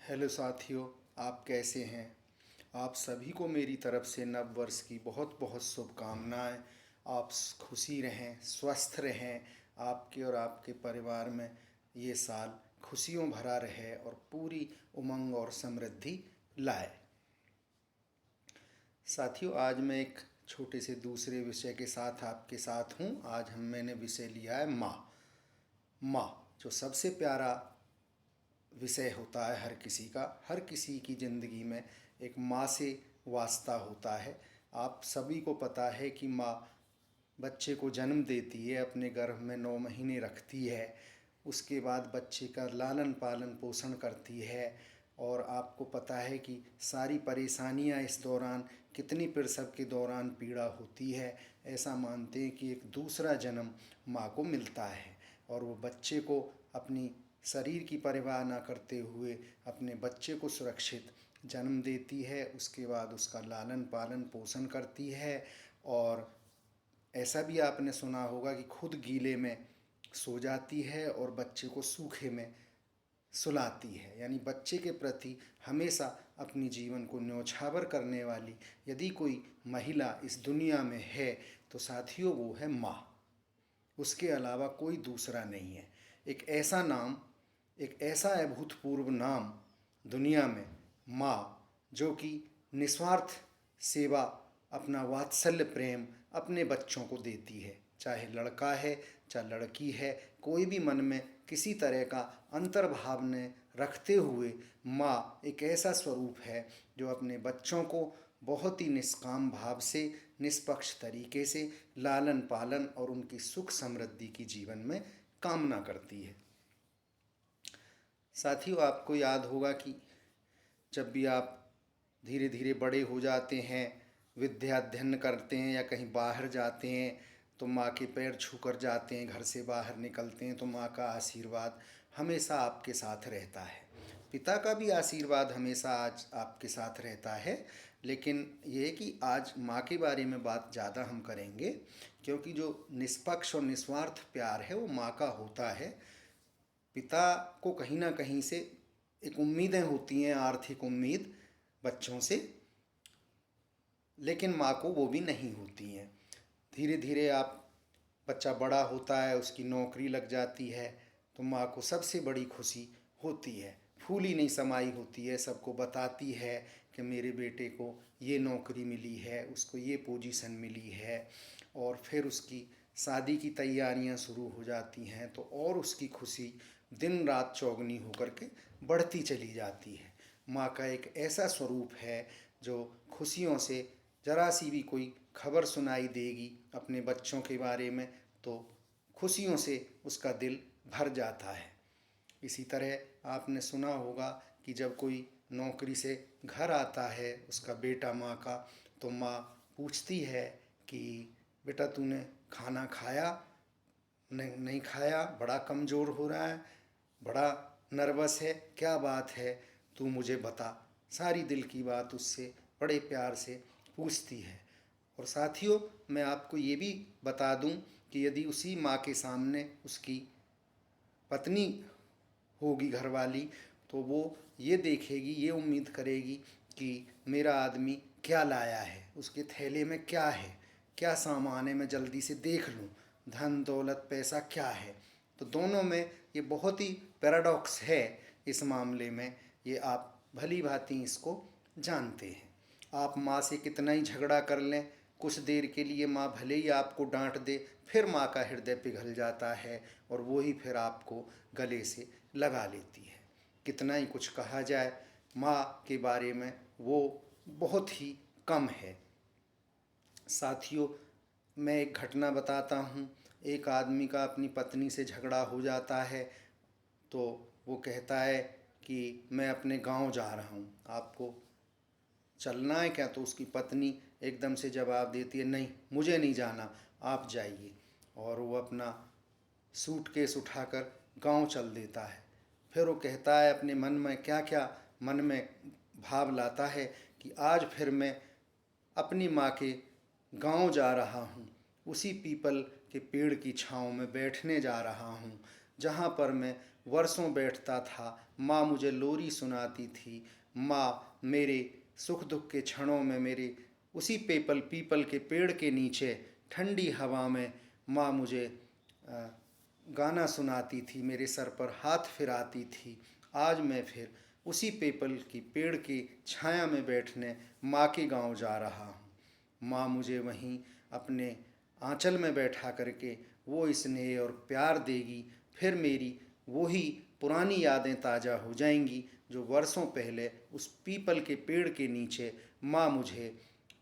Hello साथियों, आप कैसे हैं। आप सभी को मेरी तरफ से नव वर्ष की बहुत बहुत शुभकामनाएं। आप खुशी रहें, स्वस्थ रहें। आपके और आपके परिवार में ये साल खुशियों भरा रहे और पूरी उमंग और समृद्धि लाए। साथियों, आज मैं एक छोटे से दूसरे विषय के साथ आपके साथ हूँ। आज मैंने विषय लिया है माँ। माँ जो सबसे प्यारा विषय होता है हर किसी की ज़िंदगी में एक माँ से वास्ता होता है। आप सभी को पता है कि माँ बच्चे को जन्म देती है, अपने गर्भ में 9 महीने रखती है, उसके बाद बच्चे का लालन पालन पोषण करती है। और आपको पता है कि सारी परेशानियां इस दौरान, कितनी प्रसव के दौरान पीड़ा होती है। ऐसा मानते हैं कि एक दूसरा जन्म माँ को मिलता है और वो बच्चे को अपनी शरीर की परवाह ना करते हुए अपने बच्चे को सुरक्षित जन्म देती है। उसके बाद उसका लालन पालन पोषण करती है। और ऐसा भी आपने सुना होगा कि खुद गीले में सो जाती है और बच्चे को सूखे में सुलाती है। यानी बच्चे के प्रति हमेशा अपनी जीवन को न्यौछावर करने वाली यदि कोई महिला इस दुनिया में है तो साथियों वो है माँ। उसके अलावा कोई दूसरा नहीं है। एक ऐसा नाम, एक ऐसा अभूतपूर्व नाम दुनिया में, माँ, जो कि निस्वार्थ सेवा, अपना वात्सल्य प्रेम अपने बच्चों को देती है। चाहे लड़का है चाहे लड़की है, कोई भी मन में किसी तरह का अंतर्भाव न रखते हुए माँ एक ऐसा स्वरूप है जो अपने बच्चों को बहुत ही निष्काम भाव से, निष्पक्ष तरीके से लालन पालन और उनकी सुख समृद्धि की जीवन में कामना करती है। साथियों, आपको याद होगा कि जब भी आप धीरे धीरे बड़े हो जाते हैं, विद्या अध्ययन करते हैं या कहीं बाहर जाते हैं तो माँ के पैर छूकर जाते हैं। घर से बाहर निकलते हैं तो माँ का आशीर्वाद हमेशा आपके साथ रहता है। पिता का भी आशीर्वाद हमेशा आज आपके साथ रहता है। लेकिन ये है कि आज माँ के बारे में बात ज़्यादा हम करेंगे, क्योंकि जो निष्पक्ष और निस्वार्थ प्यार है वो माँ का होता है। पिता को कहीं ना कहीं से एक उम्मीदें होती हैं, आर्थिक उम्मीद बच्चों से, लेकिन माँ को वो भी नहीं होती हैं। धीरे धीरे आप बच्चा बड़ा होता है, उसकी नौकरी लग जाती है तो माँ को सबसे बड़ी खुशी होती है। फूली नहीं समाई होती है, सबको बताती है कि मेरे बेटे को ये नौकरी मिली है, उसको ये पोजीशन मिली है। और फिर उसकी शादी की तैयारियां शुरू हो जाती हैं तो और उसकी खुशी दिन रात चौगनी होकर के बढ़ती चली जाती है। माँ का एक ऐसा स्वरूप है जो खुशियों से, ज़रा सी भी कोई खबर सुनाई देगी अपने बच्चों के बारे में तो खुशियों से उसका दिल भर जाता है। इसी तरह आपने सुना होगा कि जब कोई नौकरी से घर आता है उसका बेटा माँ का, तो माँ पूछती है कि बेटा तूने खाना खाया? नहीं, नहीं खाया, बड़ा कमज़ोर हो रहा है, बड़ा नर्वस है, क्या बात है, तू मुझे बता। सारी दिल की बात उससे बड़े प्यार से पूछती है। और साथियों, मैं आपको ये भी बता दूं कि यदि उसी माँ के सामने उसकी पत्नी होगी घरवाली, तो वो ये देखेगी, ये उम्मीद करेगी कि मेरा आदमी क्या लाया है, उसके थैले में क्या है, क्या सामान है, मैं जल्दी से देख लूँ, धन दौलत पैसा क्या है। तो दोनों में ये बहुत ही पैराडॉक्स है इस मामले में। ये आप भली भांति इसको जानते हैं। आप माँ से कितना ही झगड़ा कर लें, कुछ देर के लिए माँ भले ही आपको डांट दे, फिर माँ का हृदय पिघल जाता है और वो ही फिर आपको गले से लगा लेती है। कितना ही कुछ कहा जाए, माँ के बारे में वो बहुत ही कम है। साथियों, मैं एक घटना बताता हूँ। एक आदमी का अपनी पत्नी से झगड़ा हो जाता है तो वो कहता है कि मैं अपने गांव जा रहा हूँ, आपको चलना है क्या? तो उसकी पत्नी एकदम से जवाब देती है, नहीं मुझे नहीं जाना, आप जाइए। और वो अपना सूटकेस उठाकर गांव चल देता है। फिर वो कहता है अपने मन में क्या क्या मन में भाव लाता है कि आज फिर मैं अपनी माँ के गांव जा रहा हूँ, उसी पीपल के पेड़ की छाँव में बैठने जा रहा हूँ जहाँ पर मैं वर्षों बैठता था। माँ मुझे लोरी सुनाती थी। माँ मेरे सुख दुख के क्षणों में मेरे उसी पीपल के पेड़ के नीचे ठंडी हवा में माँ मुझे गाना सुनाती थी, मेरे सर पर हाथ फिराती थी। आज मैं फिर उसी पीपल की पेड़ की छाया में बैठने माँ के गांव जा रहा हूँ। माँ मुझे वहीं अपने आंचल में बैठा करके वो स्नेह और प्यार देगी। फिर मेरी वही पुरानी यादें ताज़ा हो जाएंगी जो वर्षों पहले उस पीपल के पेड़ के नीचे माँ मुझे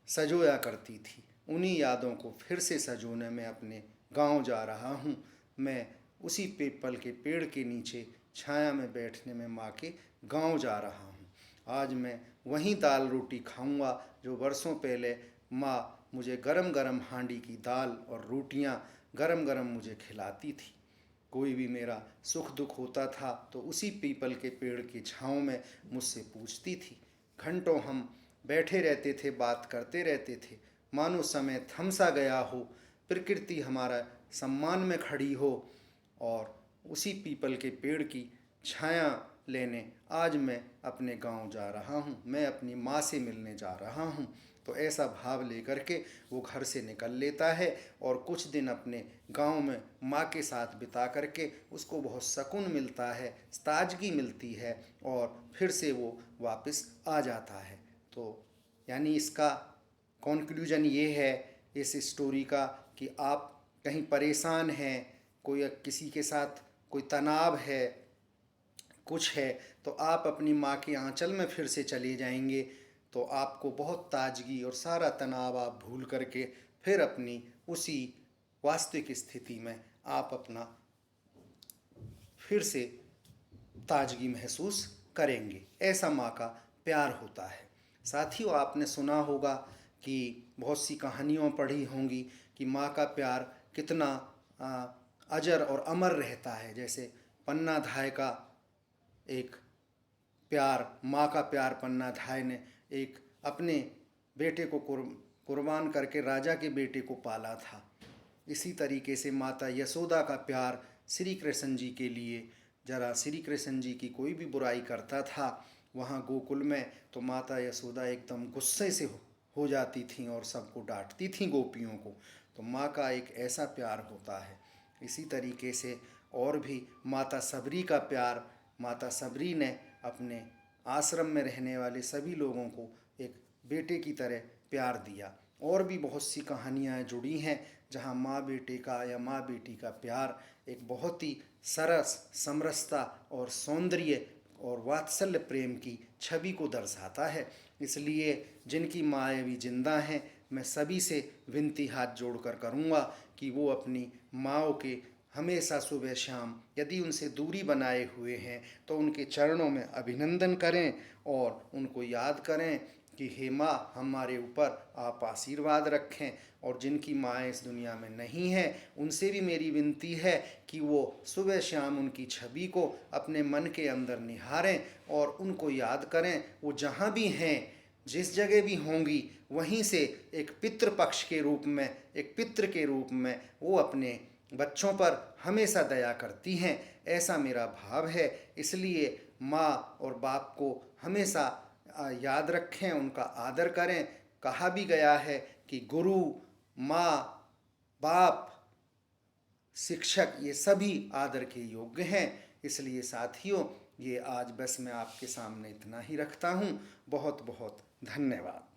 सजोया करती थी। उन्हीं यादों को फिर से सजोने में अपने गांव जा रहा हूँ। मैं उसी पीपल के पेड़ के नीचे छाया में बैठने में माँ के गांव जा रहा हूँ। आज मैं वहीं दाल रोटी खाऊंगा जो वर्षों पहले माँ मुझे गरम गरम हांडी की दाल और रोटियाँ गरम गरम मुझे खिलाती थी। कोई भी मेरा सुख दुख होता था तो उसी पीपल के पेड़ की छाँव में मुझसे पूछती थी। घंटों हम बैठे रहते थे, बात करते रहते थे, मानो समय थम सा गया हो, प्रकृति हमारा सम्मान में खड़ी हो। और उसी पीपल के पेड़ की छाया लेने आज मैं अपने गांव जा रहा हूं। मैं अपनी माँ से मिलने जा रहा हूं। तो ऐसा भाव लेकर के वो घर से निकल लेता है और कुछ दिन अपने गांव में माँ के साथ बिता करके उसको बहुत सुकून मिलता है, ताजगी मिलती है और फिर से वो वापस आ जाता है। तो यानी इसका कॉन्क्लूजन ये है इस स्टोरी का कि आप कहीं परेशान हैं, कोई किसी के साथ कोई तनाव है, कुछ है, तो आप अपनी माँ के आंचल में फिर से चले जाएंगे तो आपको बहुत ताजगी और सारा तनाव आप भूल करके फिर अपनी उसी वास्तविक स्थिति में आप अपना फिर से ताजगी महसूस करेंगे। ऐसा माँ का प्यार होता है। साथियों, आपने सुना होगा कि बहुत सी कहानियों पढ़ी होंगी कि माँ का प्यार कितना अजर और अमर रहता है। जैसे पन्ना धाय का एक प्यार, माँ का प्यार पन्ना धाय ने एक अपने बेटे को कुर्बान करके राजा के बेटे को पाला था। इसी तरीके से माता यशोदा का प्यार श्री कृष्ण जी के लिए, जरा श्री कृष्ण जी की कोई भी बुराई करता था वहाँ गोकुल में तो माता यशोदा एकदम गुस्से से हो जाती थीं और सबको डांटती थीं गोपियों को। तो माँ का एक ऐसा प्यार होता है। इसी तरीके से और भी माता सबरी का प्यार, माता सबरी ने अपने आश्रम में रहने वाले सभी लोगों को एक बेटे की तरह प्यार दिया। और भी बहुत सी कहानियाँ जुड़ी हैं जहाँ माँ बेटे का या माँ बेटी का प्यार एक बहुत ही सरस, समरसता और सौंदर्य और वात्सल्य प्रेम की छवि को दर्शाता है। इसलिए जिनकी माँ अभी जिंदा हैं, मैं सभी से विनती हाथ जोड़कर करूँगा कि वो अपनी माँओं के हमेशा सुबह शाम यदि उनसे दूरी बनाए हुए हैं तो उनके चरणों में अभिनंदन करें और उनको याद करें कि हे माँ, हमारे ऊपर आप आशीर्वाद रखें। और जिनकी माँ इस दुनिया में नहीं है उनसे भी मेरी विनती है कि वो सुबह शाम उनकी छवि को अपने मन के अंदर निहारें और उनको याद करें। वो जहाँ भी हैं, जिस जगह भी होंगी, वहीं से एक पितृ पक्ष के रूप में, एक पितृ के रूप में वो अपने बच्चों पर हमेशा दया करती हैं। ऐसा मेरा भाव है। इसलिए माँ और बाप को हमेशा याद रखें, उनका आदर करें। कहा भी गया है कि गुरु, माँ, बाप, शिक्षक ये सभी आदर के योग्य हैं। इसलिए साथियों, ये आज बस मैं आपके सामने इतना ही रखता हूँ। बहुत बहुत धन्यवाद।